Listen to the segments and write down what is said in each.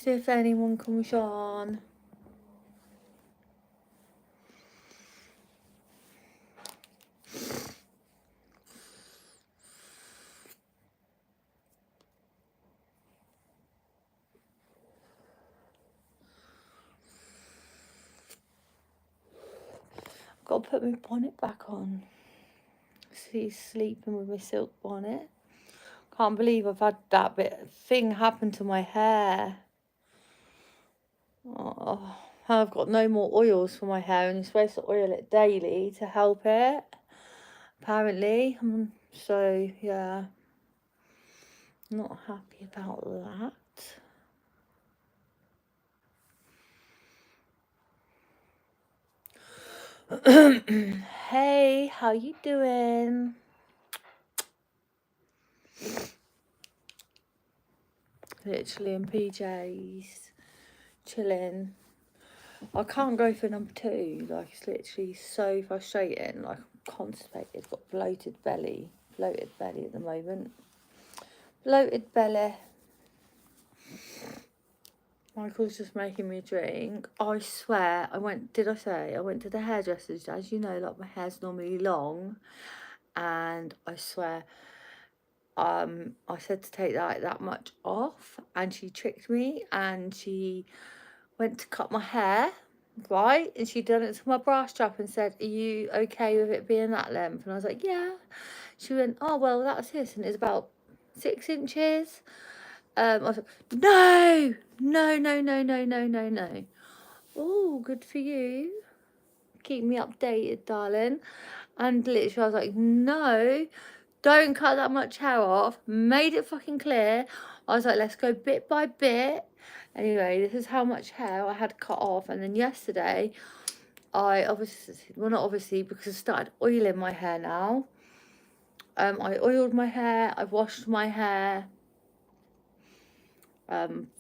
see if anyone comes on. Got to put my bonnet back on. He's sleeping with my silk bonnet. Can't believe I've had that thing happen to my hair. Oh, I've got no more oils for my hair, and you're supposed to oil it daily to help it, apparently. So yeah, not happy about that. Hey, how you doing? Literally in PJs, chilling. I can't go for number 2. Like, it's literally so frustrating. Like, I'm constipated, got bloated belly at the moment. Bloated belly. Michael's just making me a drink. I swear, I went to the hairdresser's. As you know, like, my hair's normally long, and I swear, I said to take that much off, and she tricked me, and she went to cut my hair, right? And she done it to my bra strap and said, "Are you okay with it being that length?" And I was like, "Yeah." She went, "Oh, well, that's this," and it's about 6 inches. I was like, no. Oh, good for you. Keep me updated, darling. And literally, I was like, no, don't cut that much hair off. Made it fucking clear. I was like, let's go bit by bit. Anyway, this is how much hair I had cut off. And then yesterday, I not obviously, because I started oiling my hair now. I oiled my hair. I washed my hair.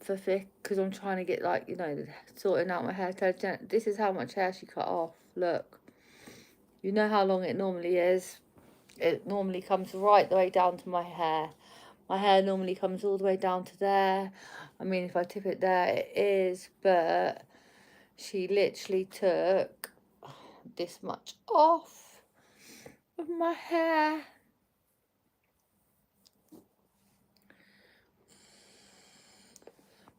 For Vic, because I'm trying to get, like, you know, sorting out my hair. This is how much hair she cut off. Look, you know how long it normally is. It normally comes right the way down to my hair. My hair normally comes all the way down to there. I mean, if I tip it there, it is, but she literally took this much off of my hair.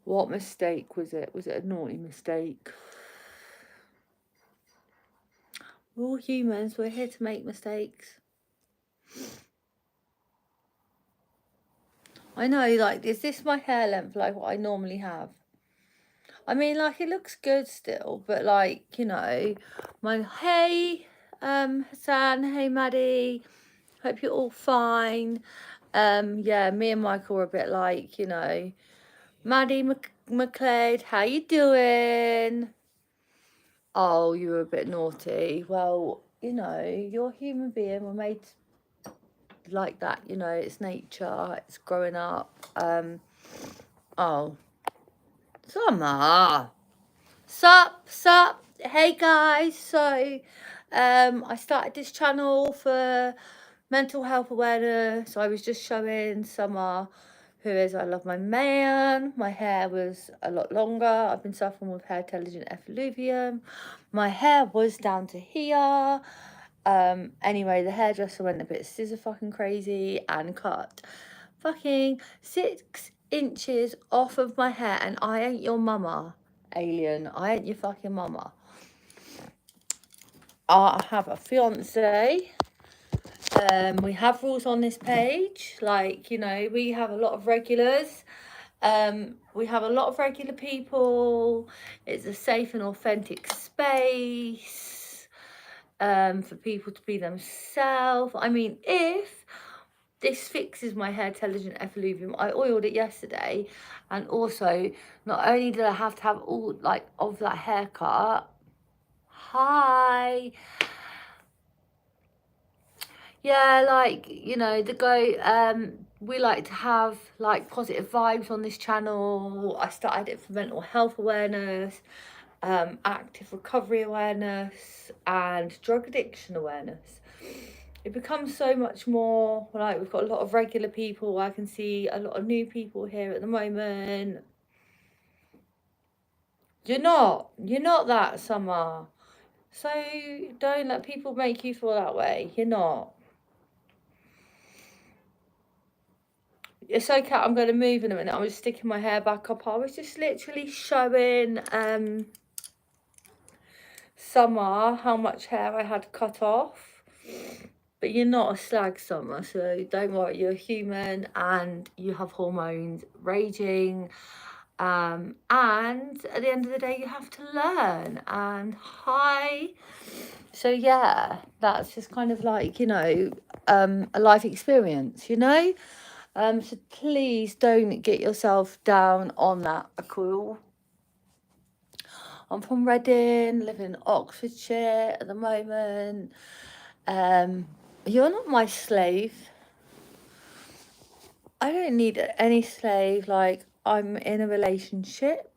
What mistake was it? Was it a naughty mistake? We're all humans. We're here to make mistakes. I know, like, is this my hair length, like what I normally have? I mean, like, it looks good still, but, like, you know, hey, Hassan, hey, Maddie, hope you're all fine. Yeah, me and Michael were a bit like, you know, Maddie McLeod, how you doing? Oh, you were a bit naughty. Well, you know, you're a human being. We're made like that, you know, it's nature, it's growing up. Oh, Summer, sup, hey guys. So I started this channel for mental health awareness. I was just showing Summer who is I love my man. My hair was a lot longer. I've been suffering with hair intelligent effluvium. My hair was down to here. Anyway, the hairdresser went a bit scissor fucking crazy and cut fucking 6 inches off of my hair, and I ain't your mama, alien. I ain't your fucking mama. I have a fiance. We have rules on this page, like, you know, we have a lot of regulars. We have a lot of regular people. It's a safe and authentic space for people to be themselves. I mean, if this fixes my hair intelligent effluvium, I oiled it yesterday, and also not only did I have to have all like of that haircut, hi, yeah, like, you know, we like to have like positive vibes on this channel. I started it for mental health awareness, active recovery awareness, and drug addiction awareness. It becomes so much more, like, we've got a lot of regular people. I can see a lot of new people here at the moment. You're not that, Summer. So don't let people make you feel that way. You're not. It's okay, I'm going to move in a minute. I'm just sticking my hair back up. I was just literally showing Summer how much hair I had cut off. But you're not a slag, Summer, so don't worry. You're human and you have hormones raging. And at the end of the day, you have to learn. And hi. So yeah, that's just kind of like, a life experience, so please don't get yourself down on that at all. I'm from Reading, living in Oxfordshire at the moment. You're not my slave. I don't need any slave. Like, I'm in a relationship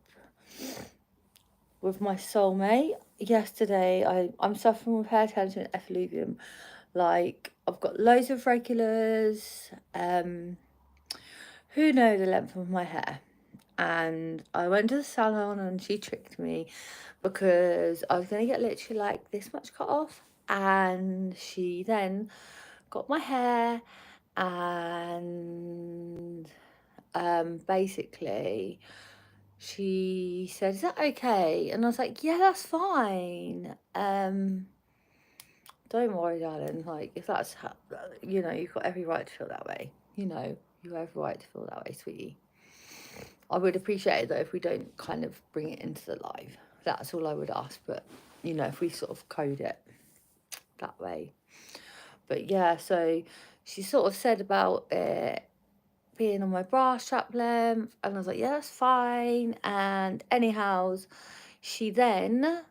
with my soulmate. Yesterday, I'm suffering with hair tension and effluvium. Like, I've got loads of regulars. Who know the length of my hair? And I went to the salon and she tricked me because I was going to get literally like this much cut off, and she then got my hair and basically she said, "Is that okay?" And I was like, "Yeah, that's fine. Don't worry, darling, like if that's how, you've got every right to feel that way. You have every right to feel that way, sweetie. I would appreciate it though if we don't kind of bring it into the live. That's all I would ask. But if we sort of code it that way. But yeah, so she sort of said about it being on my bra strap length, and I was like, yeah, that's fine. And anyhow, she then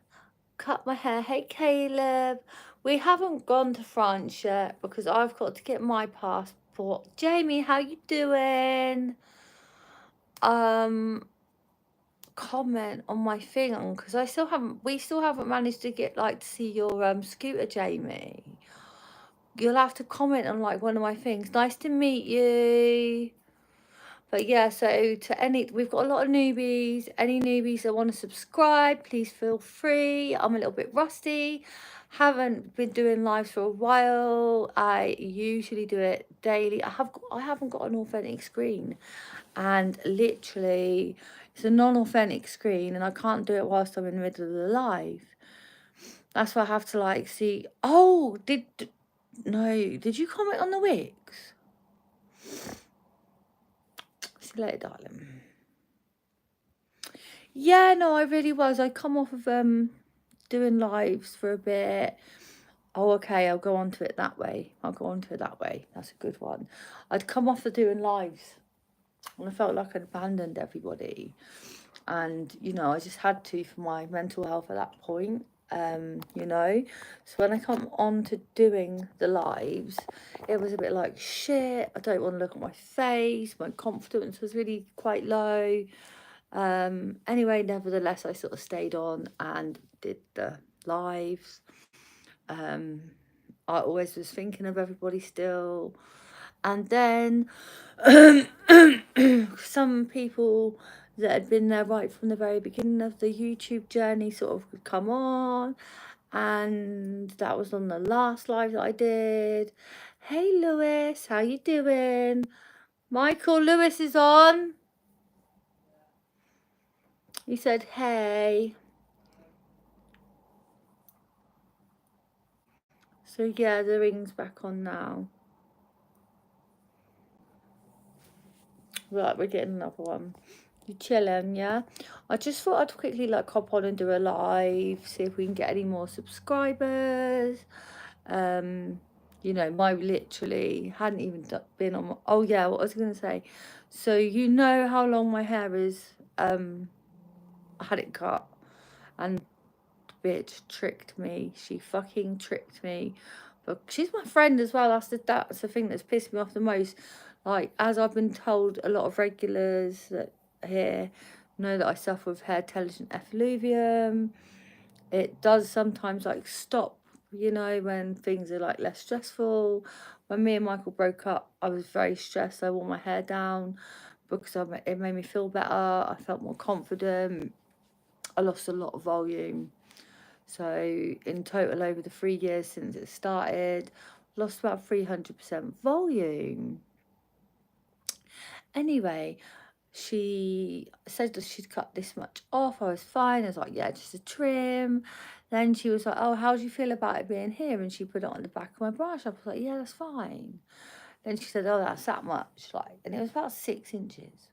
cut my hair. Hey, Caleb, we haven't gone to France yet because I've got to get my passport. Jamie, how you doing? Comment on my thing because we still haven't managed to get to see your scooter, Jamie. You'll have to comment on one of my things. Nice to meet you. But yeah, so we've got a lot of newbies. Any newbies that want to subscribe, please feel free. I'm a little bit rusty. Haven't been doing lives for a while. I usually do it daily. I haven't got an authentic screen, and literally it's a non-authentic screen, and I can't do it whilst I'm in the middle of the live. That's why I have to see. Oh, did you comment on the wigs? See you later, darling. Yeah, no, I really was. I come off of doing lives for a bit. Oh, okay, I'll go on to it that way. That's a good one. I'd come off of doing lives, and I felt like I'd abandoned everybody. And, I just had to for my mental health at that point, So when I come on to doing the lives, it was a bit like, shit, I don't want to look at my face. My confidence was really quite low. Anyway, nevertheless, I sort of stayed on and did the lives. I always was thinking of everybody still. And then some people that had been there right from the very beginning of the YouTube journey sort of would come on. And that was on the last live that I did. Hey, Lewis, how you doing? Michael, Lewis is on. He said, hey. So yeah, the ring's back on now. Right, we're getting another one. You chilling, yeah? I just thought I'd quickly hop on and do a live, see if we can get any more subscribers. My literally hadn't even been on. Oh yeah, what I was gonna say. So how long my hair is. I had it cut, and bitch tricked me. She fucking tricked me. But she's my friend as well. That's the thing that's pissed me off the most. As I've been told, a lot of regulars that here know that I suffer with hair telogen effluvium. It does sometimes stop, when things are less stressful. When me and Michael broke up, I was very stressed. I wore my hair down because it made me feel better. I felt more confident. I lost a lot of volume. So in total, over the 3 years since it started, lost about 300% volume. Anyway, she said that she'd cut this much off. I was fine. I was like, yeah, just a trim. Then she was like, oh, how do you feel about it being here? And she put it on the back of my brush. I was like, yeah, that's fine. Then she said, oh, that's that much. Like, and it was about 6 inches.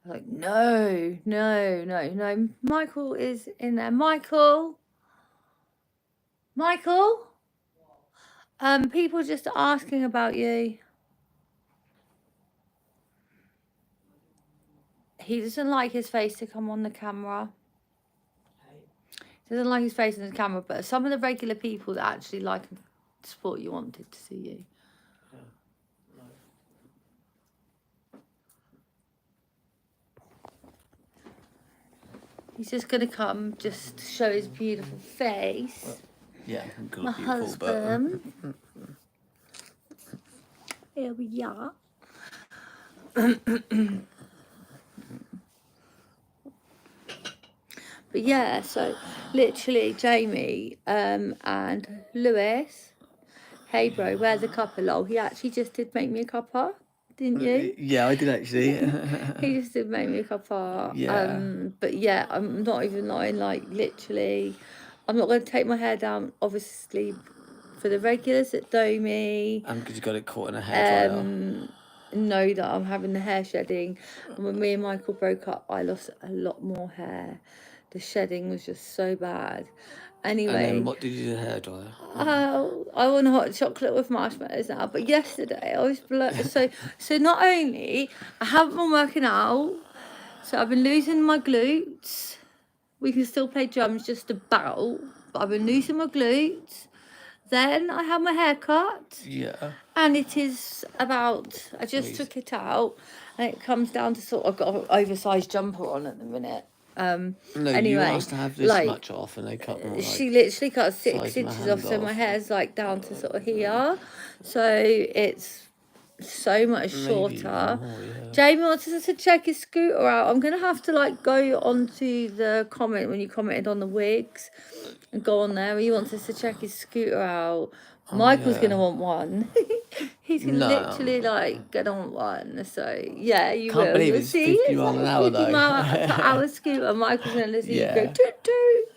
I was like, no, no, no, no. Michael is in there. Michael? People just asking about you. He doesn't like his face to come on the camera. He doesn't like his face on the camera, but some of the regular people that actually like and support you wanted to see you. He's just going to come just to show his beautiful face. Well, yeah, my husband. Here we are. But yeah, so literally Jamie and Lewis, hey bro, where's the cuppa? Lol. He actually just did make me a cuppa, didn't you? Yeah, I did actually. He just did make me a cuppa. Yeah. But yeah, I'm not even lying. Like literally, I'm not going to take my hair down. Obviously, for the regulars that know me, And because you got it caught in a hairdryer. Know that I'm having the hair shedding. And when me and Michael broke up, I lost a lot more hair. The shedding was just so bad. Anyway. And then what did you do to the hairdryer? Oh, I want a hot chocolate with marshmallows now. But yesterday I was so not only I haven't been working out, so I've been losing my glutes. We can still play drums just about, but I've been losing my glutes. Then I had my hair cut. Yeah. And it is about, I just took it out, and it comes down to sort of, I've got an oversized jumper on at the minute. No, anyway, you asked to have this like, much off, and they cut more. Like, she literally cut 6 size of my inches off, hand so my off. hair's like down to sort of here. So it's so much Maybe shorter. even more, yeah. Jamie wants us to check his scooter out. I'm gonna have to like go onto the comment when you commented on the wigs and go on there. He wants us to check his scooter out. Michael's gonna want one. He's gonna literally like gonna want one. So yeah, you Can't will. believe You'll it's see 50 miles an hour 50 though. mile per hour scooter. Michael's gonna listen Yeah. you go toot toot.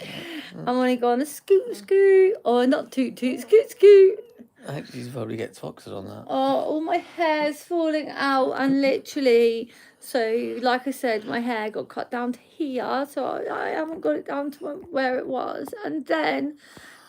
I'm gonna go on a scoot, or not toot toot, scoot. I think she's probably gets Foxed on that. Oh, all my hair's falling out, and literally, so like I said, my hair got cut down to here, so I haven't got it down to where it was. And then,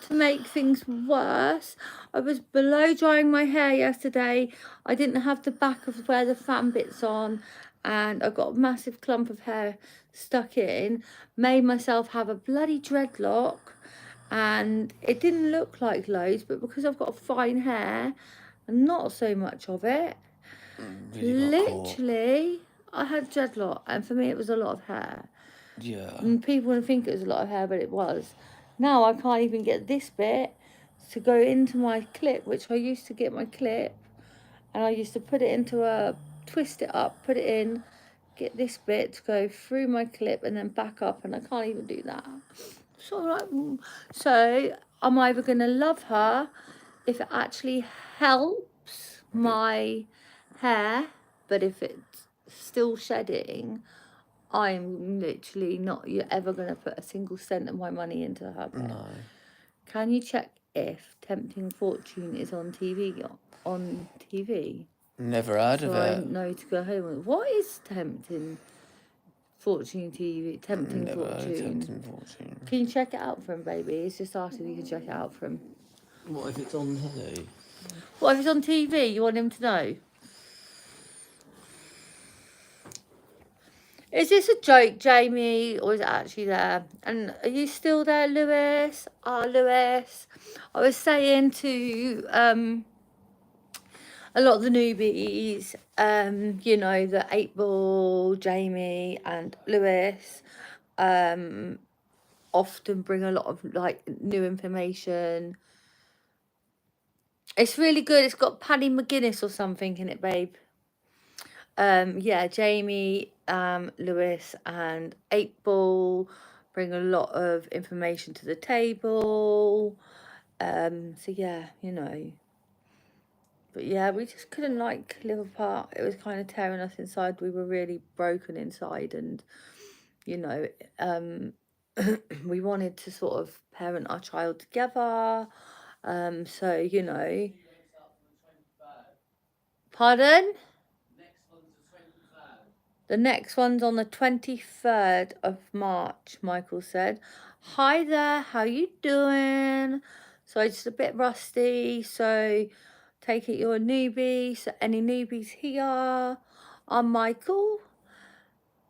to make things worse, I was blow drying my hair yesterday. I didn't have the back of where the fan bit's on, and I got a massive clump of hair stuck in. Made myself have a bloody dreadlock. And it didn't look like loads, but because I've got fine hair and not so much of it, literally I had dreadlock, and for me it was a lot of hair. Yeah. And people wouldn't think it was a lot of hair, but it was. Now I can't even get this bit to go into my clip, which I used to get my clip, and I used to put it into twist it up, put it in, get this bit to go through my clip and then back up, and I can't even do that. So I'm either going to love her if it actually helps my hair, but if it's still shedding, I'm literally not ever going to put a single cent of my money into her bed. No. Can you check if Tempting Fortune is on TV? Never heard of it. I know to go home with. What is Tempting Fortune TV? Tempting Fortune. Can you check it out for him, baby? It's just asked if you can check it out for him. What if it's on telly? What if it's on TV? You want him to know? Is this a joke, Jamie, or is it actually there? And are you still there, Lewis? Lewis. I was saying to a lot of the newbies, you know, that 8Ball, Jamie and Lewis often bring a lot of like new information. It's really good. It's got Paddy McGuinness or something in it, babe. Yeah, Jamie, Lewis and 8Ball bring a lot of information to the table. So yeah, you know. But yeah, we just couldn't like live apart. It was kind of tearing us inside. We were really broken inside, and you know, we wanted to sort of parent our child together. So you know, pardon? The next one's on the 23rd of March, Michael said. Hi there, how you doing? So I'm just a bit rusty, so take it you're a newbie. So any newbies here? I'm Michael.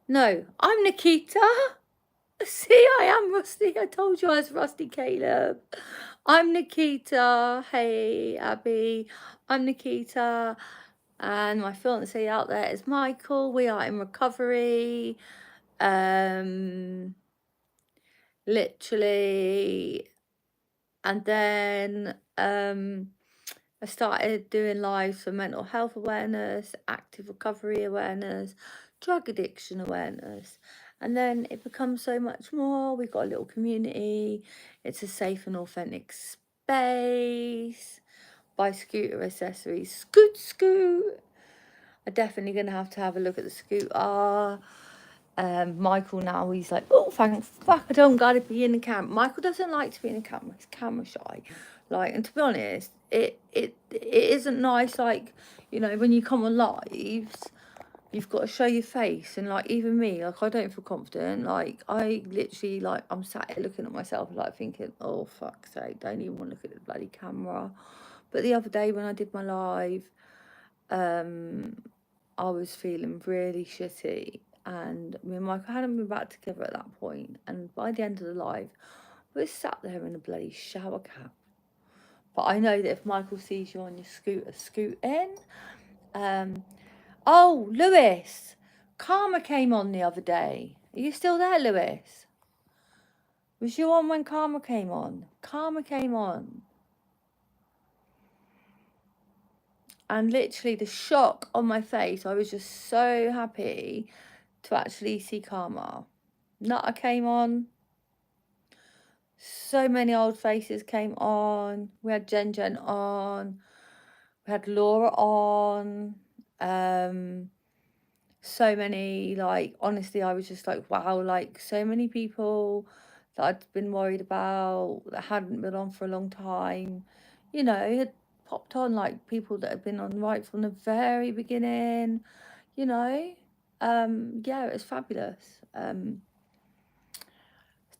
No, I'm Nikita. See, I am rusty. I told you I was rusty, Caleb. I'm Nikita. Hey, Abby. I'm Nikita. And my fiance out there is Michael. We are in recovery. Literally. And then I started doing lives for mental health awareness, active recovery awareness, drug addiction awareness. And then it becomes so much more. We've got a little community. It's a safe and authentic space. Buy scooter accessories. Scoot, scoot. I'm definitely going to have a look at the scooter. Michael now, he's like, oh, thank fuck, I don't gotta be in the camera. Michael doesn't like to be in the camera. He's camera shy. Like, and to be honest, it isn't nice. Like, you know, when you come on lives, you've got to show your face. And like, even me, like, I don't feel confident. Like, I literally, like, I'm sat here looking at myself, like, thinking, oh, fuck's sake, don't even want to look at the bloody camera. But the other day when I did my live, I was feeling really shitty, and me and Michael hadn't been back together at that point. And by the end of the live, we were sat there in a bloody shower cap. But I know that if Michael sees you on your scooter, scoot in. Oh, Lewis, Karma came on the other day. Are you still there, Lewis? Was you on when Karma came on? Karma came on. And literally the shock on my face, I was just so happy to actually see Karma. Nutter came on. So many old faces came on. We had Jen on. We had Laura on. So many, like, honestly, I was just like, wow, like, so many people that I'd been worried about, that hadn't been on for a long time, you know, had popped on, like, people that had been on right from the very beginning, you know. Yeah, it was fabulous.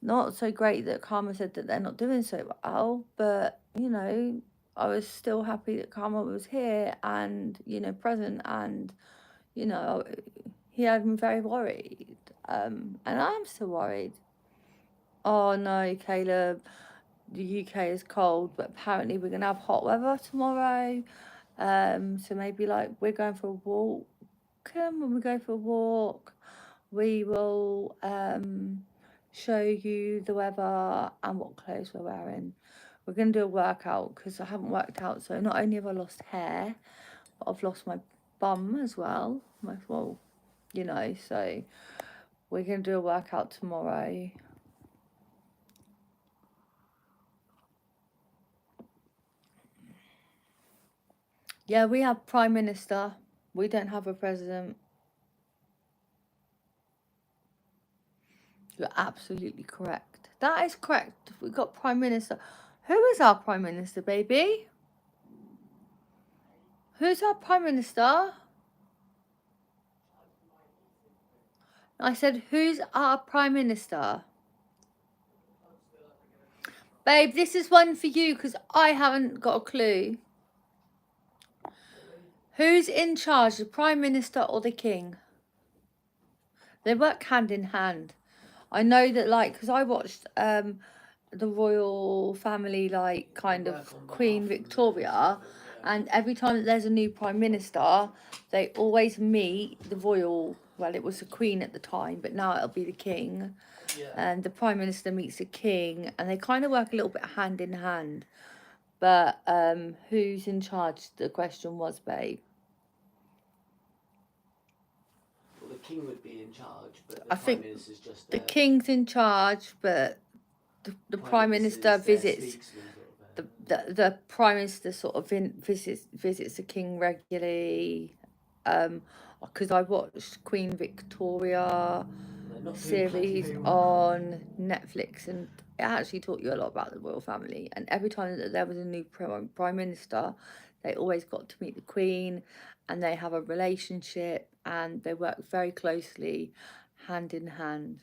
Not so great that Karma said that they're not doing so well, but, you know, I was still happy that Karma was here and, you know, present, and, you know, he had me very worried. And I'm still worried. Oh no, Caleb, the UK is cold, but apparently we're gonna have hot weather tomorrow. So maybe like we're going for a walk. And when we go for a walk, we will show you the weather and what clothes we're wearing. We're going to do a workout because I haven't worked out. So not only have I lost hair, but I've lost my bum as well. Well, you know, so we're going to do a workout tomorrow. Yeah, we have Prime Minister. We don't have a president. You're absolutely correct. That is correct. We've got Prime Minister. Who is our Prime Minister, baby? Who's our Prime Minister? I said, who's our Prime Minister? Babe, this is one for you because I haven't got a clue. Who's in charge, the Prime Minister or the King? They work hand in hand. I know that, like, because I watched the royal family, like, kind of Queen Victoria, and every time that there's a new Prime Minister, they always meet the royal, well, it was the Queen at the time, but now it'll be the King. Yeah. And the Prime Minister meets the King, and they kind of work a little bit hand in hand. But who's in charge, the question was, babe. Well, the king would be in charge, but I the prime think minister's just the there. king's in charge, but the prime minister visits. The prime minister sort of visits the king regularly. Because I watched Queen Victoria series on Netflix, and it actually taught you a lot about the royal family. And every time that there was a new prime minister, they always got to meet the Queen, and they have a relationship, and they work very closely, hand in hand.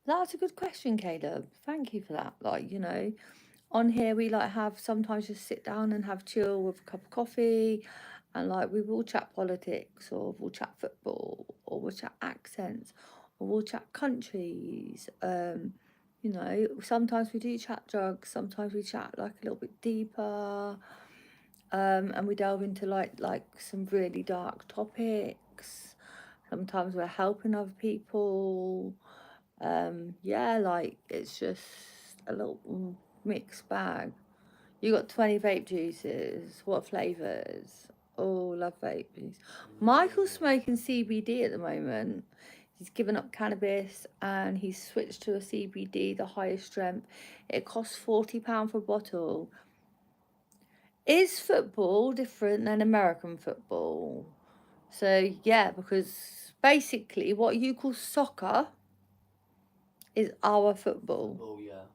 That's a good question, Caleb. Thank you for that. Like, you know, on here we like have sometimes just sit down and have chill with a cup of coffee, and like we will chat politics, or we'll chat football, or we'll chat accents, or we'll chat countries. You know, sometimes we do chat drugs, sometimes we chat like a little bit deeper. And we delve into like some really dark topics. Sometimes we're helping other people. Yeah, like it's just a little mixed bag. You got 20 vape juices. What flavors? Oh, love vape juice. Michael's smoking CBD at the moment. He's given up cannabis and he's switched to a CBD, the highest strength. It costs £40 for a bottle. Is football different than American football? So yeah, because basically what you call soccer is our football. Oh yeah.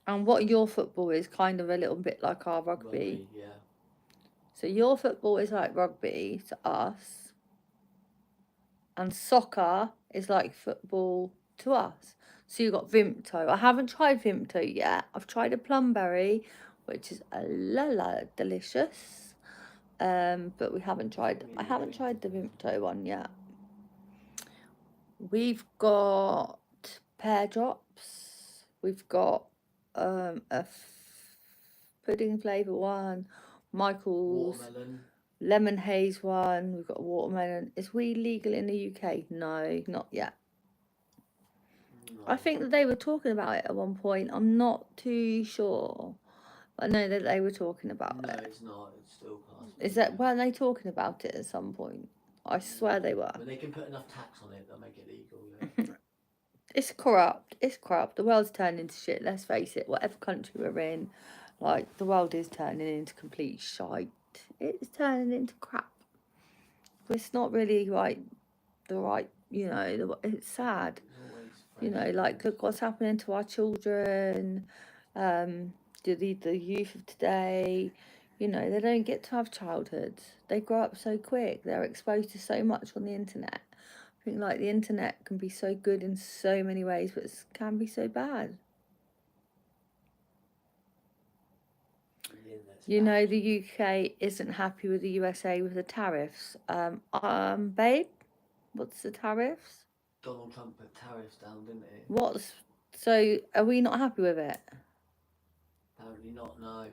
And what your football is kind of a little bit like our rugby. Yeah. So your football is like rugby to us, and soccer is like football to us. So you got Vimto. I haven't tried Vimto yet. I've tried a plumberry, which is a la delicious. But I haven't tried the Vimto one yet. We've got pear drops. We've got a pudding flavour one. Michael's watermelon. Lemon haze one. We've got watermelon. Is weed legal in the UK? No, not yet. No. I think that they were talking about it at one point. I'm not too sure. But I know that they were talking about it. No, it's not. It's still classed. Is that, weren't they talking about it at some point? I swear they were. When they can put enough tax on it, they'll make it legal, yeah. It's corrupt. It's corrupt. The world's turning into shit. Let's face it. Whatever country we're in, like the world is turning into complete shite. It's turning into crap. It's not really the right. You know, it's sad. You know, like look what's happening to our children. The youth of today. You know, they don't get to have childhoods. They grow up so quick. They're exposed to so much on the internet. I think like the internet can be so good in so many ways, but it can be so bad. You know, the UK isn't happy with the USA with the tariffs. Babe, what's the tariffs? Donald Trump put tariffs down, didn't he? So are we not happy with it? Apparently not, no.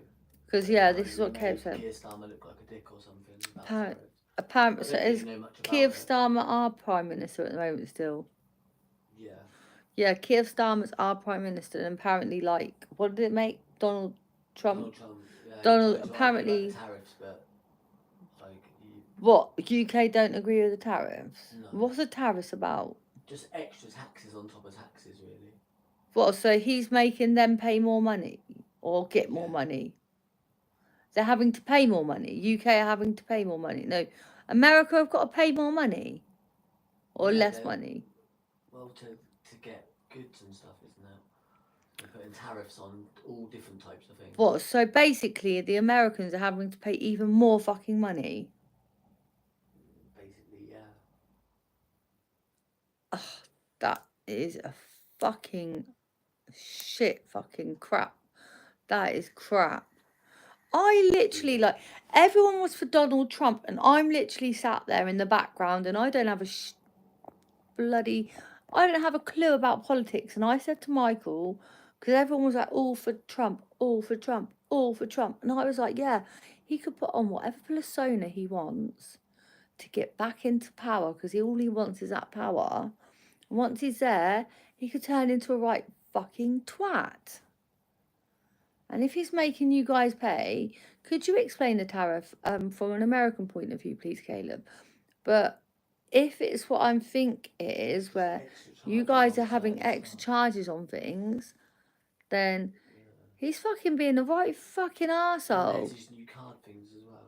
Because yeah, this is what Kev said. Keir Starmer looked like a dick or something. Apparently, so is Keir Starmer our prime minister at the moment still? Yeah. Yeah, Keir Starmer's our prime minister, and apparently, like, what did it make Donald Trump? Donald apparently. Tariffs, but like. What, UK don't agree with the tariffs? No. What's the tariffs about? Just extra taxes on top of taxes, really. What? So he's making them pay more money or get more money? They're having to pay more money. UK are having to pay more money. No, America have got to pay more money or less money. Well, to get goods and stuff, isn't it? They're putting tariffs on all different types of things. What? So basically, the Americans are having to pay even more fucking money. Basically, yeah. Ugh, that is a fucking shit fucking crap. That is crap. I literally, like, everyone was for Donald Trump, and I'm literally sat there in the background, and I don't have I don't have a clue about politics. And I said to Michael, because everyone was like, all for Trump, all for Trump, all for Trump. And I was like, yeah, he could put on whatever persona he wants to get back into power, because all he wants is that power. And once he's there, he could turn into a right fucking twat. And if he's making you guys pay, could you explain the tariff from an American point of view, please, Caleb? But if it's what I think it is, where you guys are having extra charges on things, then he's fucking being a right fucking arsehole. There's new card things as well.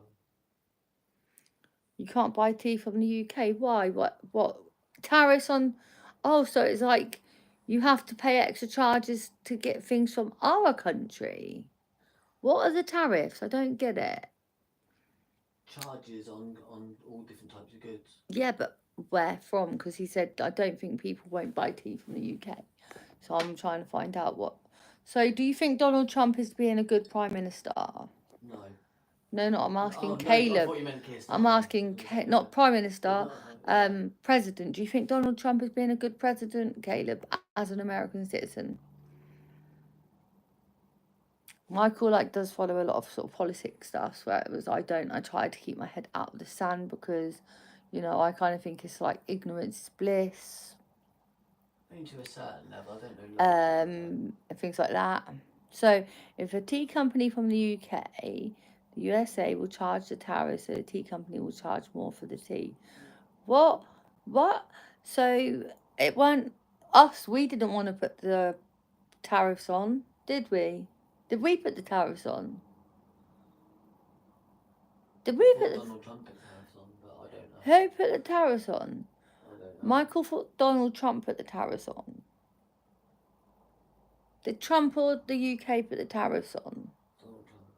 You can't buy tea from the UK. Why? What? Tariffs on... Oh, so it's like you have to pay extra charges to get things from our country. What are the tariffs? I don't get it. Charges on all different types of goods. Yeah, but where from? Because he said, I don't think people won't buy tea from the UK. So I'm trying to find out what... So do you think Donald Trump is being a good Prime Minister? No. No, not. I'm asking No, Caleb. I thought you meant Keir Starmer. I'm asking, not Prime Minister, President. Do you think Donald Trump has been a good president, Caleb, as an American citizen? Michael does follow a lot of sort of politics stuff, where it was I try to keep my head out of the sand because, you know, I kind of think it's like ignorance is bliss. Only to a certain level, I don't know. And things like that. So if a tea company from the UK, the USA will charge the tariff, so the tea company will charge more for the tea. What? So it weren't us. We didn't want to put the tariffs on, did we? Did we put the tariffs on? Did we put Donald Trump put the tariffs on, but I don't know. Who put the tariffs on? I don't know. Michael thought Donald Trump put the tariffs on. Did Trump or the UK put the tariffs on? Donald Trump.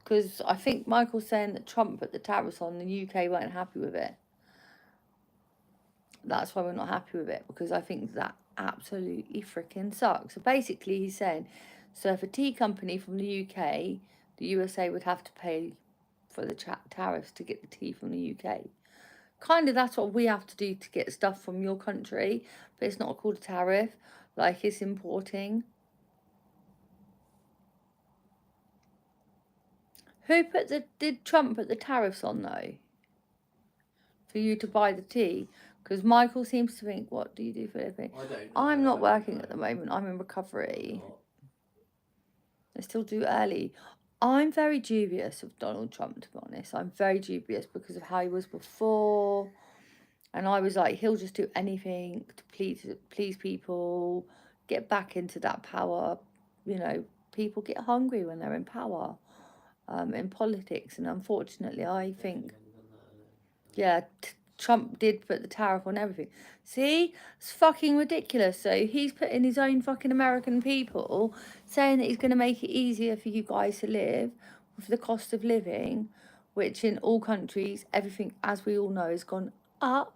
Because I think Michael's saying that Trump put the tariffs on and the UK weren't happy with it. That's why we're not happy with it, because I think that absolutely freaking sucks. So basically he's saying, so if a tea company from the UK, the USA would have to pay for the tariffs to get the tea from the UK. Kind of that's what we have to do to get stuff from your country, but it's not called a tariff, like it's importing. Did Trump put the tariffs on though? For you to buy the tea? Because Michael seems to think, what do you do for a living? I don't know. I'm not working at the moment. I'm in recovery. I still do early. I'm very dubious of Donald Trump, to be honest. I'm very dubious because of how he was before. And I was like, he'll just do anything to please people, get back into that power. You know, people get hungry when they're in power, in politics. And unfortunately, I think... Yeah, Trump did put the tariff on everything. See? It's fucking ridiculous. So he's putting his own fucking American people, saying that he's going to make it easier for you guys to live with the cost of living, which in all countries, everything, as we all know, has gone up.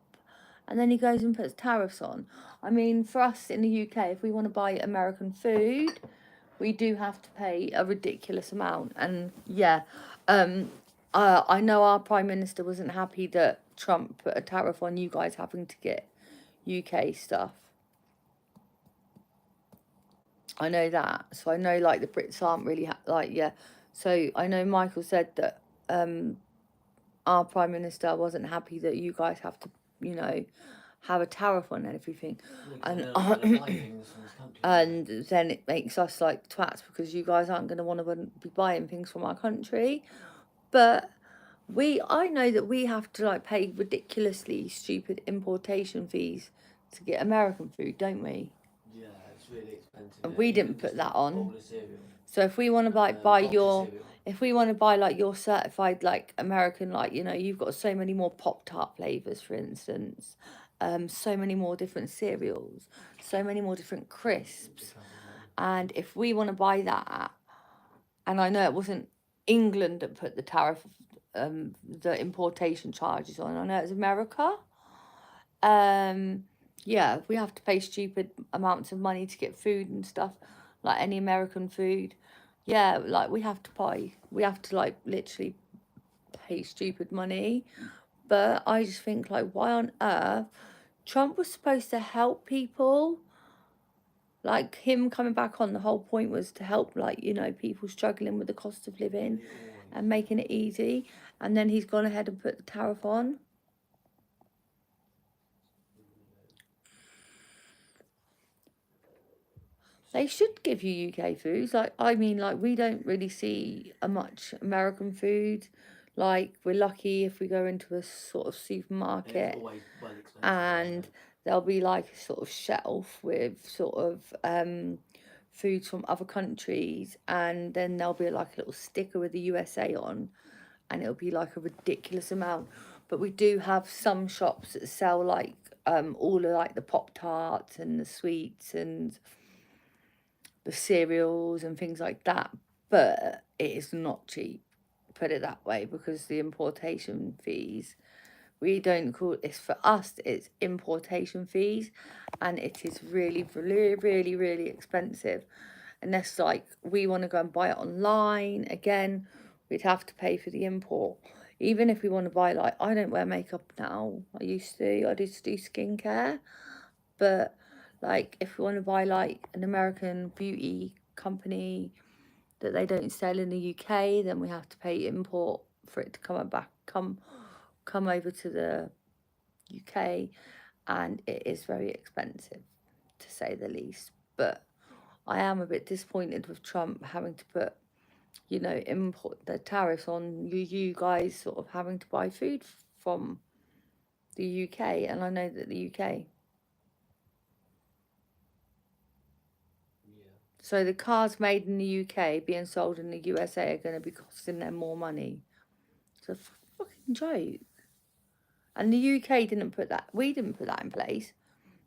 And then he goes and puts tariffs on. I mean, for us in the UK, if we want to buy American food, we do have to pay a ridiculous amount. And yeah, I know our Prime Minister wasn't happy that Trump put a tariff on you guys having to get UK stuff. I know that. So I know, like, the Brits aren't really, yeah. So I know Michael said that our Prime Minister wasn't happy that you guys have to, you know, have a tariff on everything. And then it makes us like twats because you guys aren't going to want to be buying things from our country. But I know that we have to like pay ridiculously stupid importation fees to get American food, don't we? Yeah, it's really expensive. And we didn't put that on. So if we want to buy your... If we want to buy like your certified like American, like, you know, you've got so many more Pop-Tart flavours, for instance, so many more different cereals, so many more different crisps. And if we want to buy that, and I know it wasn't England that put the tariff, the importation charges on, I know it's America. Yeah, we have to pay stupid amounts of money to get food and stuff, like any American food. Yeah, like we have to like literally pay stupid money. But I just think, like, why on earth? Trump was supposed to help people. Like, him coming back on, the whole point was to help, like, you know, people struggling with the cost of living and making it easy. And then he's gone ahead and put the tariff on. They should give you UK foods. Like, I mean, like, we don't really see much American food. Like, we're lucky if we go into a sort of It's supermarket always well expensive. and there'll be like a sort of shelf with sort of foods from other countries, and then there'll be like a little sticker with the USA on, and it'll be like a ridiculous amount. But we do have some shops that sell like all of like the Pop Tarts and the sweets and the cereals and things like that, but it is not cheap, put it that way, because the importation fees, we don't call it's for us, it's importation fees, and it is really, really, really, really expensive. Unless like we want to go and buy it online, again, we'd have to pay for the import. Even if we want to buy, like, I don't wear makeup now. I used to do skincare, but like if we want to buy like an American beauty company that they don't sell in the UK, then we have to pay import for it to come over to the UK, and it is very expensive, to say the least. But I am a bit disappointed with Trump having to put, you know, import the tariffs on you guys sort of having to buy food from the UK, and I know that the UK. Yeah. So the cars made in the UK being sold in the USA are going to be costing them more money. It's a fucking joke. And the UK didn't put that. We didn't put that in place.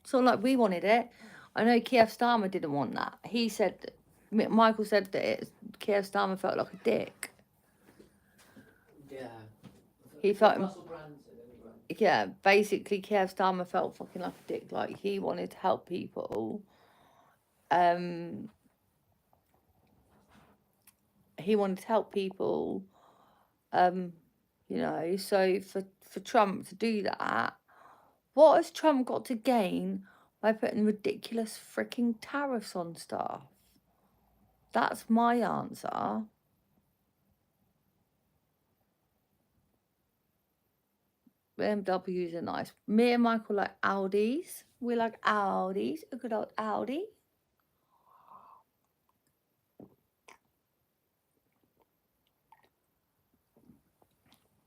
It's not like we wanted it. I know Keir Starmer didn't want that. He said, Michael said that Keir Starmer felt like a dick. Yeah. He felt. Russell Brand said anyway. Yeah, basically Keir Starmer felt fucking like a dick. Like, he wanted to help people. He wanted to help people. You know, so for Trump to do that, what has Trump got to gain by putting ridiculous freaking tariffs on stuff? That's my answer. BMWs are nice. Me and Michael like Audis. We like Audis. A good old Audi.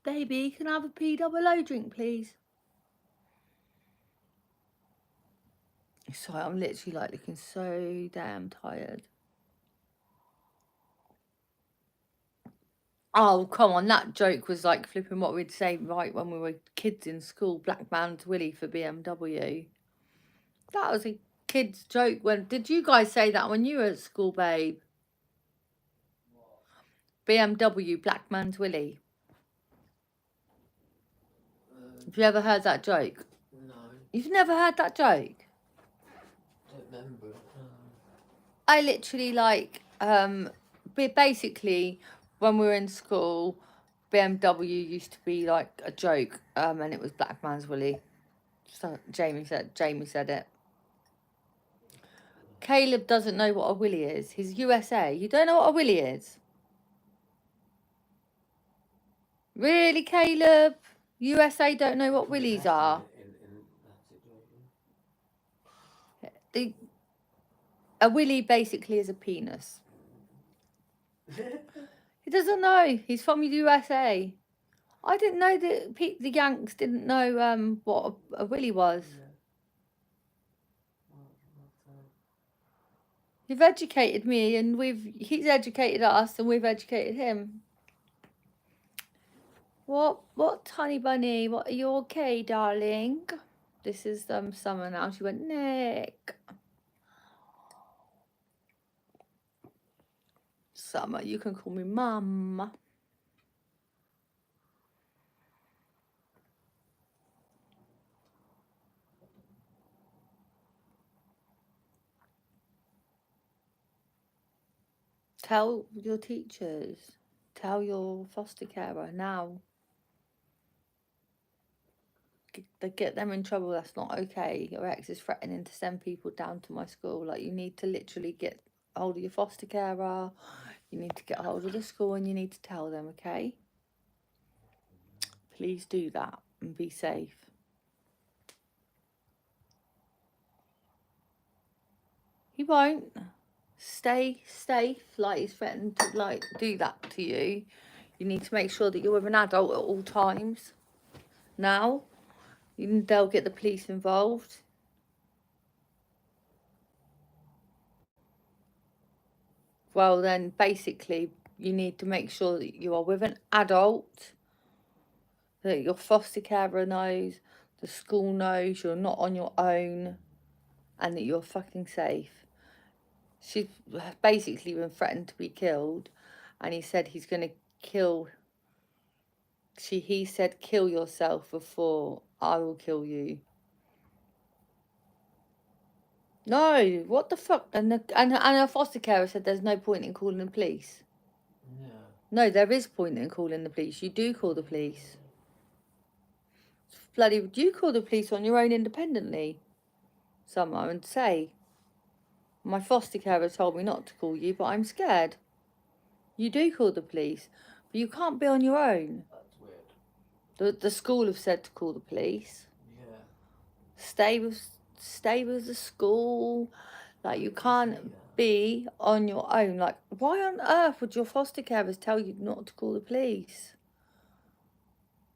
Baby, can I have a POO drink, please? Sorry, I'm literally like looking so damn tired. Oh, come on, that joke was like flipping what we'd say right when we were kids in school. Black man's Willie for BMW. That was a kid's joke. When did you guys say that when you were at school, babe? BMW, Black man's Willie. Have you ever heard that joke? No. You've never heard that joke? Don't remember. I literally like basically when we were in school, BMW used to be like a joke, and it was Black man's Willie. So Jamie said it. Caleb doesn't know what a willy is. He's USA. You don't know what a willy is? Really, Caleb? USA don't know what willies are. A willy basically is a penis. He doesn't know. He's from the USA. I didn't know that the Yanks didn't know what a willy was. You've educated me, and he's educated us, and we've educated him. What, honey bunny? What, are you okay, darling? This is Summer now. She went, Nick. Summer, you can call me Mum. Tell your teachers. Tell your foster carer now. Get them in trouble. That's not okay. Your ex is threatening to send people down to my school. Like, you need to literally get hold of your foster carer. You need to get hold of the school, and you need to tell them, okay? Please do that and be safe. He won't. stay safe. Like he's threatened to like do that to you. You need to make sure that you're with an adult at all times. Now, they'll get the police involved. Well, then basically you need to make sure that you are with an adult, that your foster carer knows, the school knows you're not on your own, and that you're fucking safe. She's basically been threatened to be killed, and he said he's going to kill. He said, kill yourself before I will kill you. No, what the fuck? And her foster carer said there's no point in calling the police. Yeah. No, there is point in calling the police. You do call the police. Bloody, you call the police on your own independently, Summer, and say, my foster carer told me not to call you, but I'm scared. You do call the police, but you can't be on your own. That's weird. The school have said to call the police. Yeah. Stay with the school. Like, you can't be on your own. Like, why on earth would your foster carers tell you not to call the police?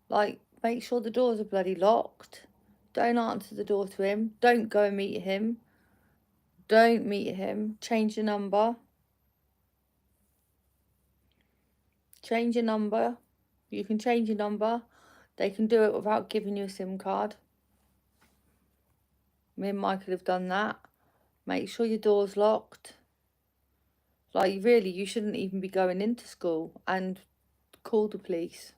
Like, make sure the doors are bloody locked. Don't answer the door to him. Don't go and meet him. Don't meet him. Change your number. Change your number. You can change your number. They can do it without giving you a SIM card. Me and Michael have done that. Make sure your door's locked. Like, really, you shouldn't even be going into school, and call the police.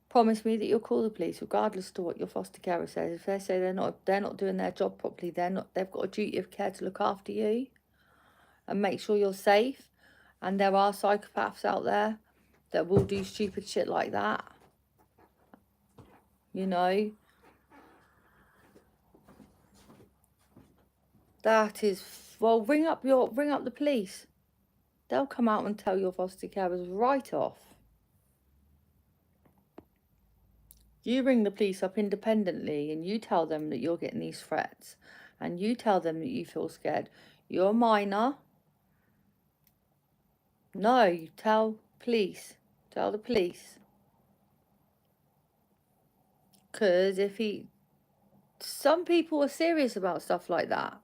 Promise me that you'll call the police regardless to what your foster carer says. If they say they're not doing their job properly, they've got a duty of care to look after you and make sure you're safe. And there are psychopaths out there that will do stupid shit like that. You know. That is, well, ring up the police. They'll come out and tell your foster carers right off. You ring the police up independently and you tell them that you're getting these threats, and you tell them that you feel scared. You're a minor. No, you tell police. Tell the police. Because some people are serious about stuff like that.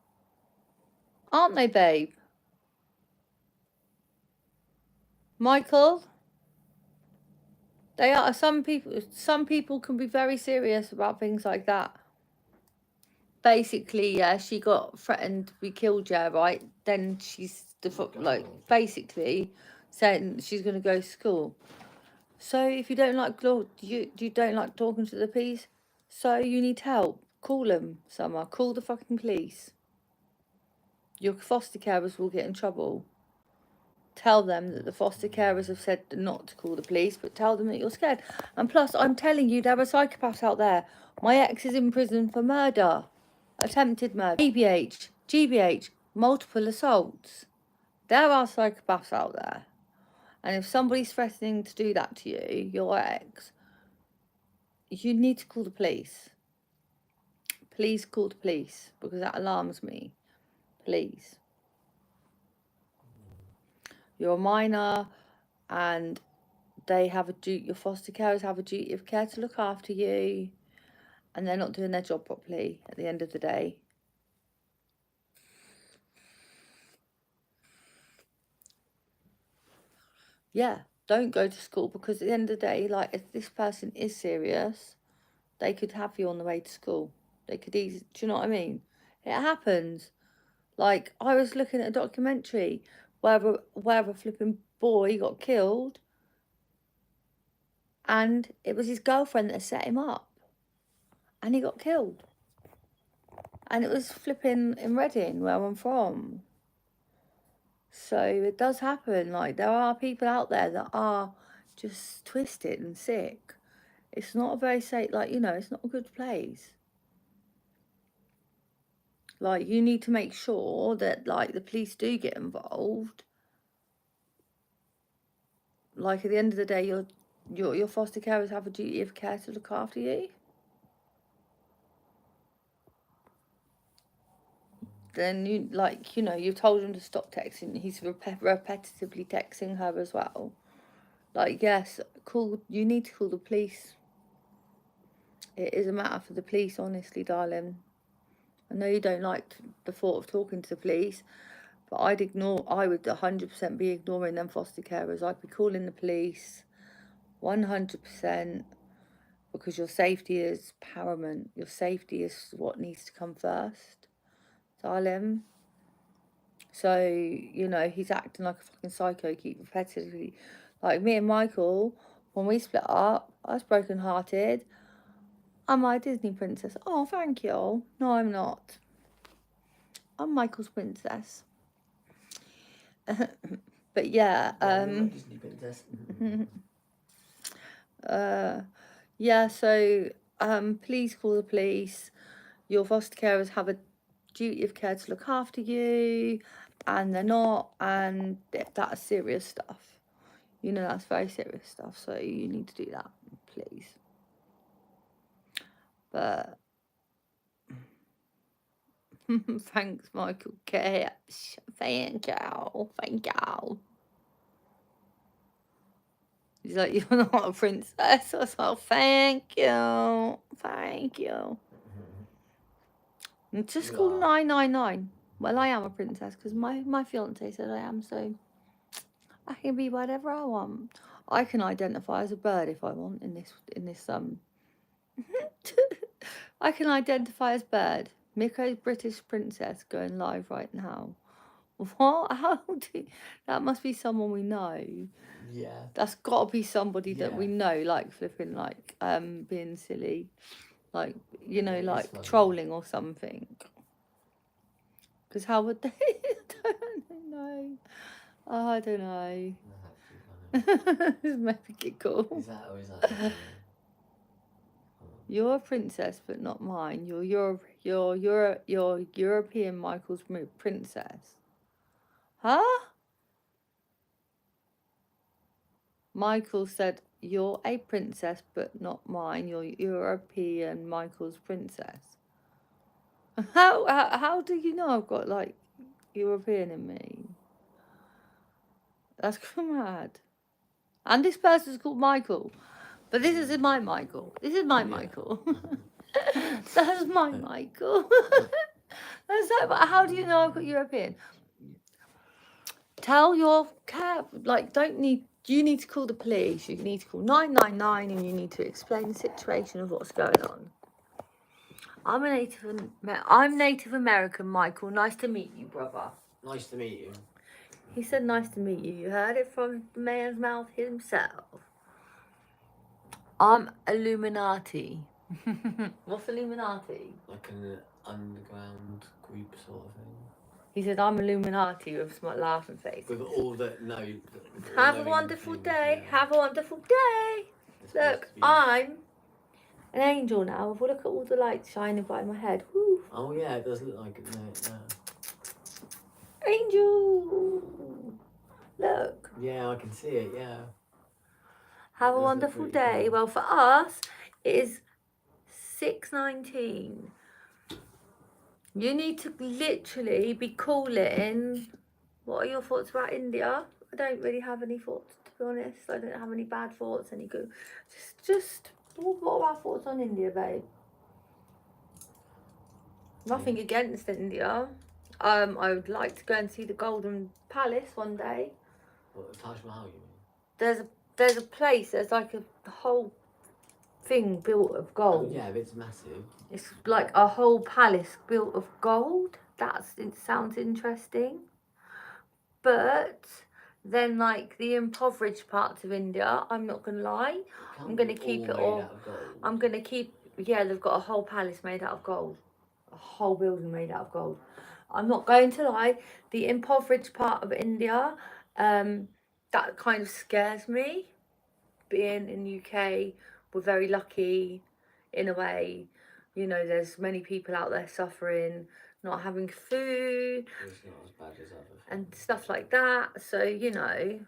Aren't they, babe? Michael? They are. Some people can be very serious about things like that. Basically, yeah, she got threatened to be killed, yeah, right? Then she's basically saying she's going to go to school. So if you don't like you don't like talking to the police, so you need help. Call them, Summer. Call the fucking police. Your foster carers will get in trouble. Tell them that the foster carers have said not to call the police, but tell them that you're scared. And plus, I'm telling you, there are psychopaths out there. My ex is in prison for murder, attempted murder, GBH, multiple assaults. There are psychopaths out there. And if somebody's threatening to do that to you, your ex, you need to call the police. Please call the police, because that alarms me. Please. You're a minor, and they have a duty. Your foster carers have a duty of care to look after you, and they're not doing their job properly at the end of the day. Yeah, don't go to school, because at the end of the day, like, if this person is serious, they could have you on the way to school. They could easily, do you know what I mean? It happens. Like, I was looking at a documentary where a flipping boy got killed, and it was his girlfriend that set him up, and he got killed. And it was flipping in Reading, where I'm from. So it does happen. Like, there are people out there that are just twisted and sick. It's not a very safe, like, you know, it's not a good place. Like, you need to make sure that, like, the police do get involved. Like, at the end of the day, your foster carers have a duty of care to look after you. then you like, you know, you told him to stop texting. He's repetitively texting her as well. Like, yes, you need to call the police. It is a matter for the police, honestly, darling. I know you don't like the thought of talking to the police, but I would 100% be ignoring them foster carers. I'd be calling the police 100%, because your safety is paramount. Your safety is what needs to come first, darling. So, you know, he's acting like a fucking psycho, keep repetitively. Like me and Michael, when we split up, I was brokenhearted. I'm my Disney princess. Oh, thank you. No, I'm not. I'm Michael's princess. But yeah, Disney princess. yeah, so please call the police. Your foster carers have a duty of care to look after you, and they're not, and that's serious stuff. You know, that's very serious stuff, so you need to do that, please. But thanks, Michael K. Thank you. Thank you. He's like, you're not a princess. I was like, thank you. Thank you. And just call 999. Well, I am a princess because my fiance said I am, so I can be whatever I want. I can identify as a bird if I want in this I can identify as bird. Mico's British princess going live right now. What? That must be someone we know. Yeah. That's got to be somebody that we know, like flipping, like being silly, like, you know, like trolling or something. Because how would they? I don't know. Oh, I don't know. This made me giggle. Is that or is that? You're a princess, but not mine. You're European Michael's princess. Huh? Michael said, you're a princess, but not mine. You're European Michael's princess. How do you know I've got, like, European in me? That's mad. And this person's called Michael. But this isn't my Michael. This is my Michael. That's my Michael. That's like, but how do you know I've got European? Tell your cab, like, you need to call the police. You need to call 999 and you need to explain the situation of what's going on. I'm Native American, Michael. Nice to meet you, brother. Nice to meet you. He said nice to meet you. You heard it from the man's mouth himself. I'm Illuminati. What's Illuminati? Like an underground group sort of thing. He said, I'm Illuminati with a smart laughing face. With all that, Have a wonderful day. Yeah. Have a wonderful day. Look, I'm an angel now. Look at all the lights shining by my head. Woo. Oh, yeah, it does look like it. No. Angel. Look. Yeah, I can see it, yeah. Have a wonderful day. Cool. Well, for us, it is 6:19. You need to literally be calling. What are your thoughts about India? I don't really have any thoughts, to be honest. I don't have any bad thoughts, any good. Just what are our thoughts on India, babe? Nothing against India. I would like to go and see the Golden Palace one day. What, the Taj Mahal, you mean? There's a place. There's like a whole thing built of gold. Oh, yeah, it's massive. It's like a whole palace built of gold. It sounds interesting. But then, like, the impoverished parts of India, I'm not gonna lie, I'm gonna keep it all. I'm gonna keep. Yeah, they've got a whole palace made out of gold, a whole building made out of gold. I'm not going to lie. The impoverished part of India, that kind of scares me. Being in the UK, we're very lucky, in a way. You know, there's many people out there suffering, not having food. It's not as bad as others. And stuff like that. So, you know,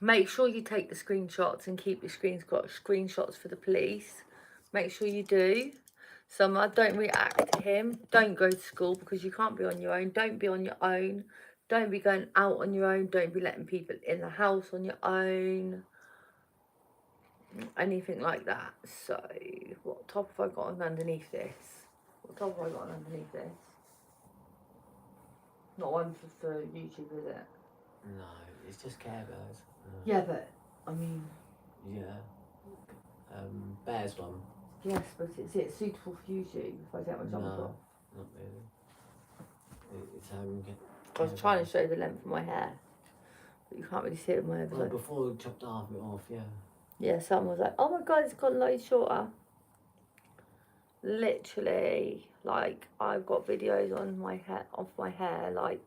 make sure you take the screenshots and keep your screenshots for the police. Make sure you do, Summer, don't react to him. Don't go to school because you can't be on your own. Don't be on your own. Don't be going out on your own. Don't be letting people in the house on your own. Anything like that. So, what top have I got on underneath this? What top have I got on underneath this? Not one for YouTube, is it? No, it's just Care Bears. Yeah, but, I mean... Yeah. Bears one. Yes, but is it suitable for YouTube if I take my jumpers off? Not really. It's I was trying to show the length of my hair, but you can't really see it in my head. Well, before we chopped half of it off, yeah. Yeah, someone was like, oh my god, it's got loads shorter. Literally, like, I've got videos on my hair, of my hair, like,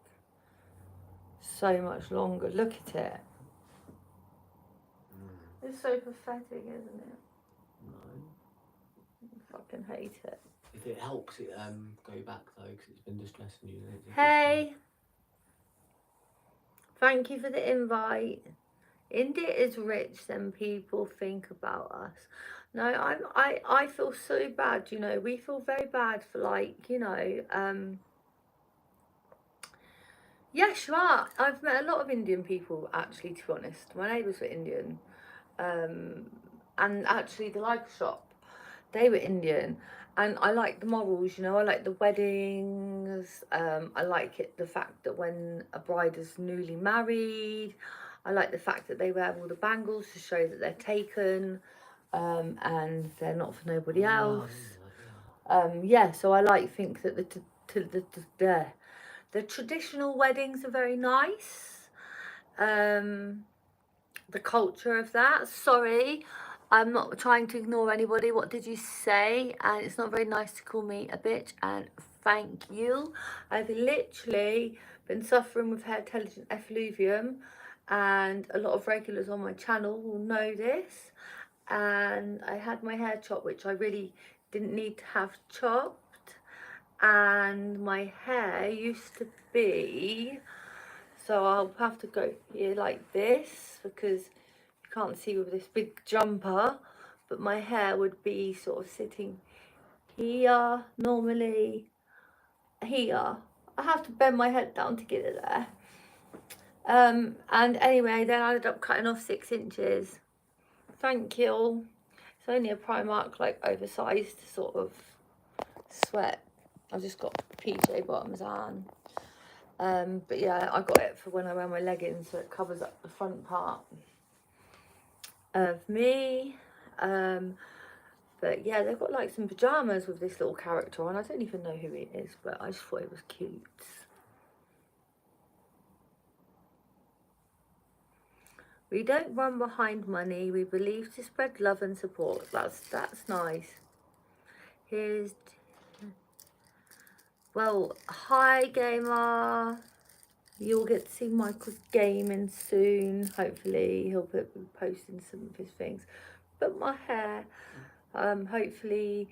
so much longer. Look at it. It's so pathetic, isn't it? No. I fucking hate it. If it helps it go back though, because it's been distressing you. Hey! Thank you for the invite. India is rich than people think about us. No, I feel so bad, you know. We feel very bad for, like, you know, yes, you are. I've met a lot of Indian people, actually, to be honest. My neighbours were Indian. And actually the liquor shop, they were Indian. And I like the morals, you know. I like the weddings. I like the fact that when a bride is newly married, I like the fact that they wear all the bangles to show that they're taken, and they're not for nobody else. Yeah, so I think that the traditional weddings are very nice. The culture of that. Sorry, I'm not trying to ignore anybody. What did you say? And it's not very nice to call me a bitch. And thank you. I've literally been suffering with hair intelligent effluvium, and a lot of regulars on my channel will know this. And I had my hair chopped, which I really didn't need to have chopped. And my hair used to be... So I'll have to go here like this because you can't see with this big jumper, but my hair would be sort of sitting here, normally here. I have to bend my head down to get it there. And anyway, then I ended up cutting off 6 inches. Thank you. It's only a Primark, like, oversized sort of sweat. I've just got PJ bottoms on. But yeah, I got it for when I wear my leggings, so it covers up the front part of me. But yeah, they've got like some pajamas with this little character on. I don't even know who it is, but I just thought it was cute. We don't run behind money. We believe to spread love and support. That's nice. Here's... Well, hi gamer. You'll get to see Michael's gaming soon. Hopefully he'll be posting some of his things. But my hair, hopefully,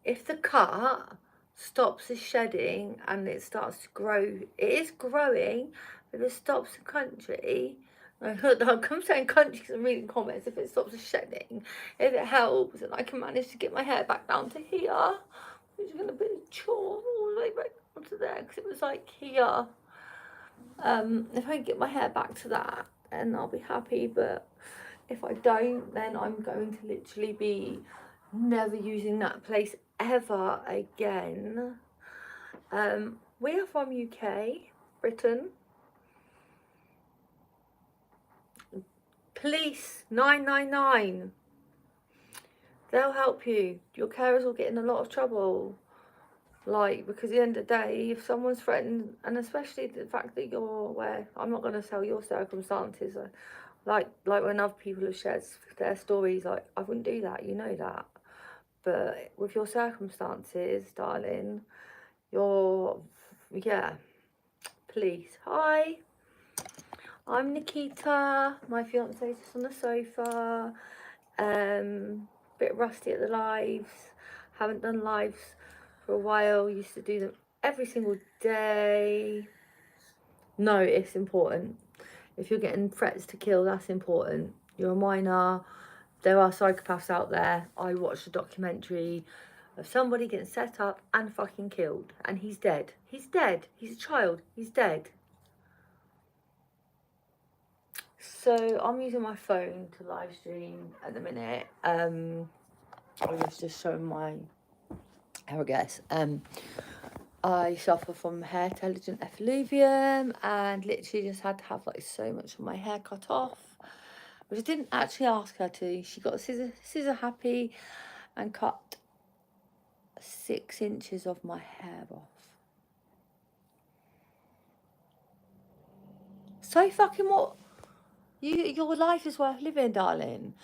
if the cut stops the shedding and it starts to grow, it is growing. If it stops the country, I'm saying country because I'm reading comments. If it stops the shedding, if it helps, and I can manage to get my hair back down to here, which is going to be a chore all the way back down to there because it was like here. If I get my hair back to that, then I'll be happy. But if I don't, then I'm going to literally be never using that place ever again. We are from UK, Britain. Police 999. They'll help you. Your carers will get in a lot of trouble. Like, because at the end of the day, if someone's threatened, and especially the fact that you're aware, I'm not going to tell your circumstances, like when other people have shared their stories, like, I wouldn't do that, you know that. But with your circumstances, darling, yeah, please. Hi, I'm Nikita. My fiance's just on the sofa. Bit rusty at the lives. Haven't done lives for a while. Used to do them every single day. No, it's important. If you're getting threats to kill, that's important. You're a minor. There are psychopaths out there. I watched a documentary of somebody getting set up and fucking killed. And he's dead. He's dead. He's a child. He's dead. So I'm using my phone to live stream at the minute. I was just showing my hair, I guess. I suffer from hair telogen effluvium and literally just had to have like so much of my hair cut off, which I didn't actually ask her to. She got scissor happy and cut 6 inches of my hair off. So fucking what? Your life is worth living, darling.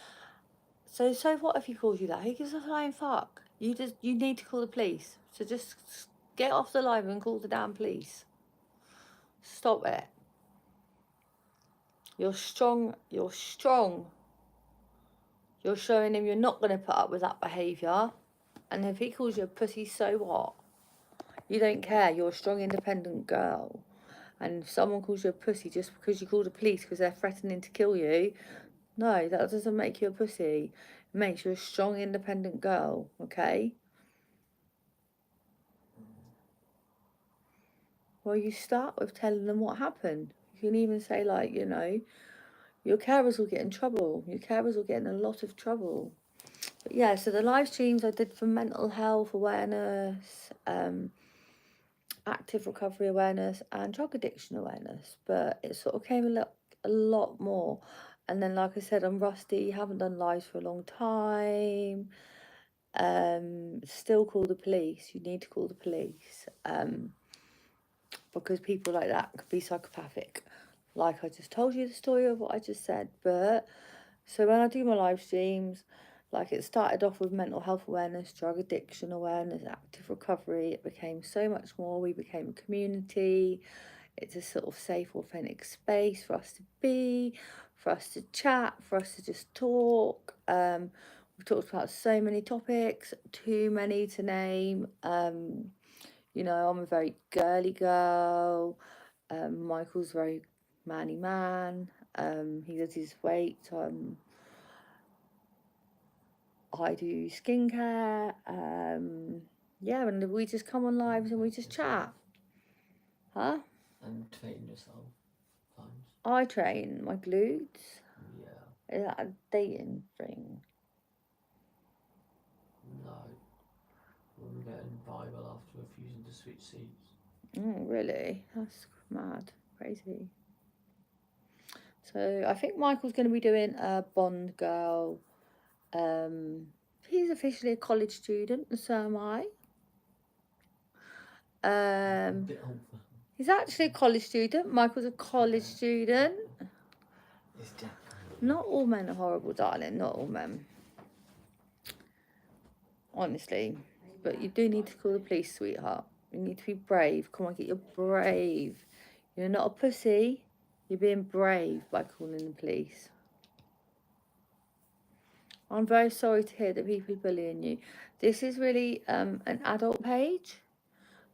So what if he calls you that? Who gives a flying fuck? You need to call the police. So just get off the line and call the damn police. Stop it. You're strong. You're strong. You're showing him you're not going to put up with that behaviour. And if he calls you a pussy, so what? You don't care. You're a strong, independent girl. And if someone calls you a pussy just because you call the police because they're threatening to kill you, no, that doesn't make you a pussy. It makes you a strong, independent girl, okay? Well, you start with telling them what happened. You can even say, like, you know, your carers will get in trouble. Your carers will get in a lot of trouble. But yeah, so the live streams I did for mental health awareness, active recovery awareness and drug addiction awareness. But it sort of came a lot more. And then, like I said, I'm rusty, haven't done lives for a long time. Still call the police. You need to call the police. Because people like that could be psychopathic. Like I just told you the story of what I just said. But so when I do my live streams, like it started off with mental health awareness, drug addiction awareness, active recovery. It became so much more. We became a community. It's a sort of safe, authentic space for us to be, for us to chat, for us to just talk. We've talked about so many topics, too many to name. You know, I'm a very girly girl. Michael's a very manly man. He does his weight. I do skincare. Yeah, and we just come on lives and we just chat. Huh? And train yourself. Times. I train my glutes. Yeah. Is that a dating thing? No. We're getting Bible after refusing to switch seats. Oh, really? That's mad. Crazy. So I think Michael's going to be doing a Bond girl. He's officially a college student, and so am I. He's actually a college student. Michael's a college student. It's Jack. Not all men are horrible, darling. Not all men. Honestly. But you do need to call the police, sweetheart. You need to be brave. Come on, get your brave. You're not a pussy. You're being brave by calling the police. I'm very sorry to hear that people are bullying you. This is really an adult page,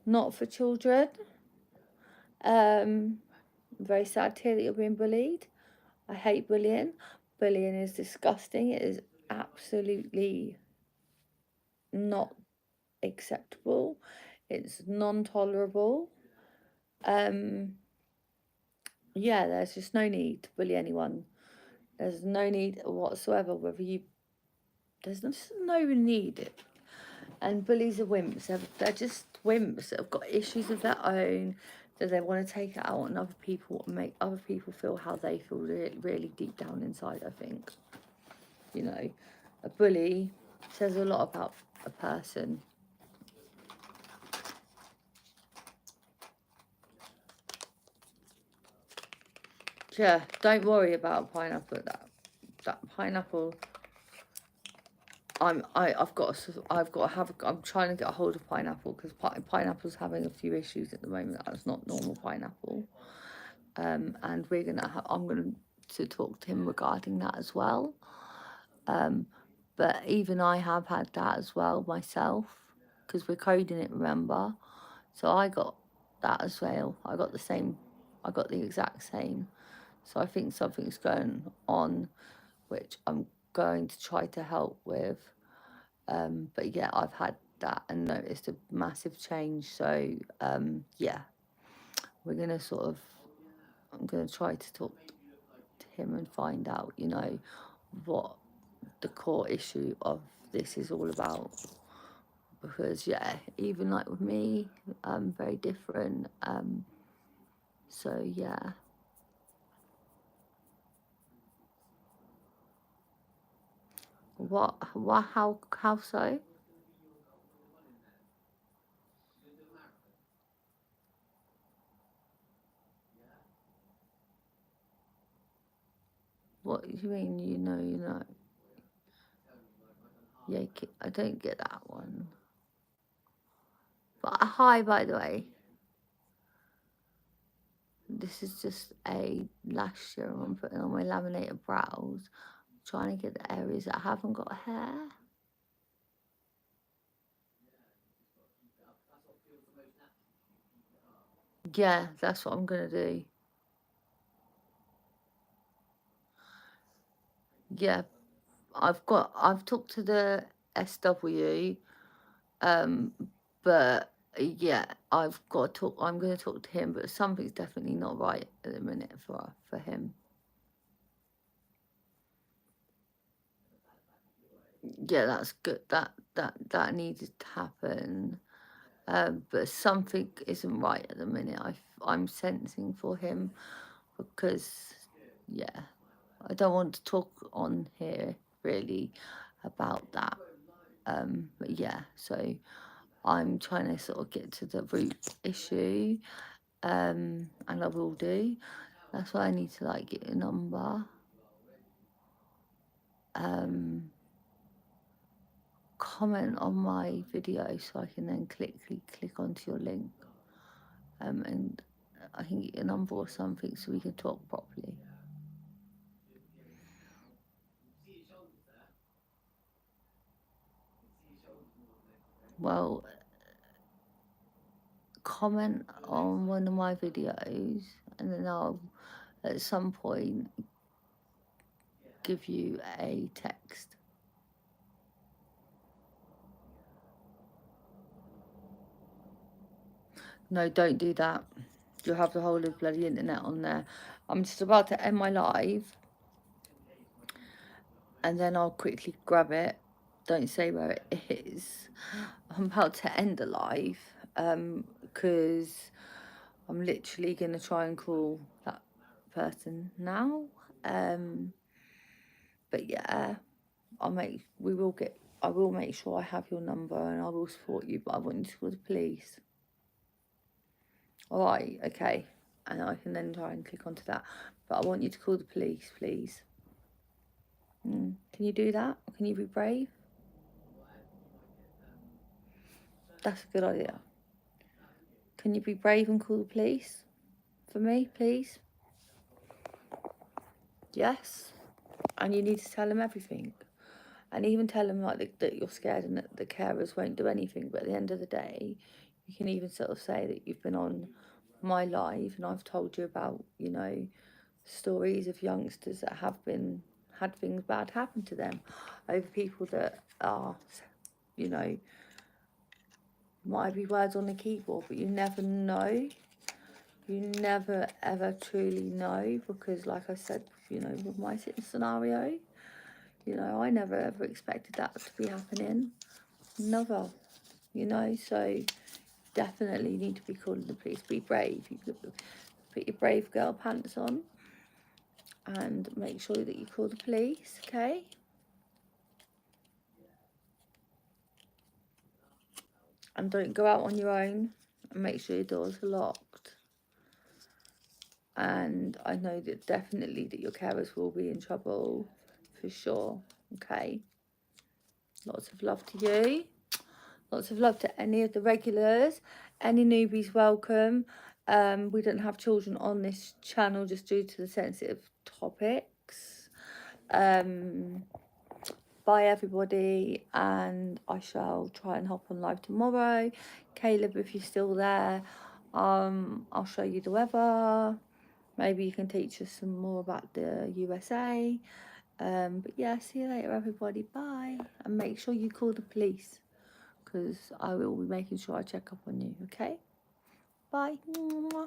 not for children. I'm very sad to hear that you're being bullied. I hate bullying. Bullying is disgusting. It is absolutely not acceptable. It's non-tolerable. Yeah, there's just no need to bully anyone. There's no need whatsoever, there's just no need. And bullies are wimps. They're just wimps that have got issues of their own, that they want to take it out on other people and make other people feel how they feel really, really deep down inside, I think. You know, a bully says a lot about a person. Yeah, don't worry about pineapple. That pineapple. I'm trying to get a hold of pineapple because pineapple's having a few issues at the moment. That's not normal pineapple. And I'm gonna to talk to him regarding that as well. But even I have had that as well myself because we're coding it, remember? So I got that as well. I got the exact same. So I think something's going on, which I'm going to try to help with. But yeah, I've had that and noticed a massive change. So yeah, we're gonna I'm gonna try to talk to him and find out, you know, what the core issue of this is all about. Because yeah, even like with me, very different. So yeah. What how so? What do you mean, you know? Yeah, I don't get that one. But hi, by the way. This is just a lash serum I'm putting on my laminated brows, trying to get the areas that haven't got hair. Yeah, that's what I'm gonna do. Yeah, I've talked to the SW, but yeah, I've got to talk. I'm gonna talk to him, but something's definitely not right at the minute for him. Yeah, that's good. That needed to happen. But something isn't right at the minute. I'm sensing for him because, yeah, I don't want to talk on here really about that. But yeah, so I'm trying to sort of get to the root issue, and I will do. That's why I need to like get your number. Comment on my video so I can then click onto your link, and I can get your number or something so we can talk properly. Well, comment on one of my videos and then I'll at some point give you a text. No, don't do that. You'll have the whole of bloody internet on there. I'm just about to end my live and then I'll quickly grab it. Don't say where it is. I'm about to end the live because I'm literally going to try and call that person now. But yeah, I will make sure I have your number and I will support you, but I want you to call the police. All right, okay. And I can then try and click onto that. But I want you to call the police, please. Can you do that? Can you be brave? That's a good idea. Can you be brave and call the police for me, please? Yes. And you need to tell them everything. And even tell them like that you're scared and that the carers won't do anything. But at the end of the day, you can even sort of say that you've been on my live and I've told you about, you know, stories of youngsters that have had things bad happen to them over people that are, you know, might be words on the keyboard, but you never know. You never ever truly know because, like I said, you know, with my scenario, you know, I never ever expected that to be happening. Never, you know, so definitely need to be calling the police. Be brave. You put your brave girl pants on and make sure that you call the police, okay? And don't go out on your own and make sure your doors are locked. And I know that definitely that your carers will be in trouble for sure, okay? Lots of love to you. Lots of love to any of the regulars. Any newbies, welcome. We don't have children on this channel just due to the sensitive topics. Bye everybody, and I shall try and hop on live tomorrow. Caleb, if you're still there, I'll show you the weather. Maybe you can teach us some more about the USA. But yeah, see you later everybody, bye. And make sure you call the police. because I will be making sure I check up on you, okay? Bye. Bye.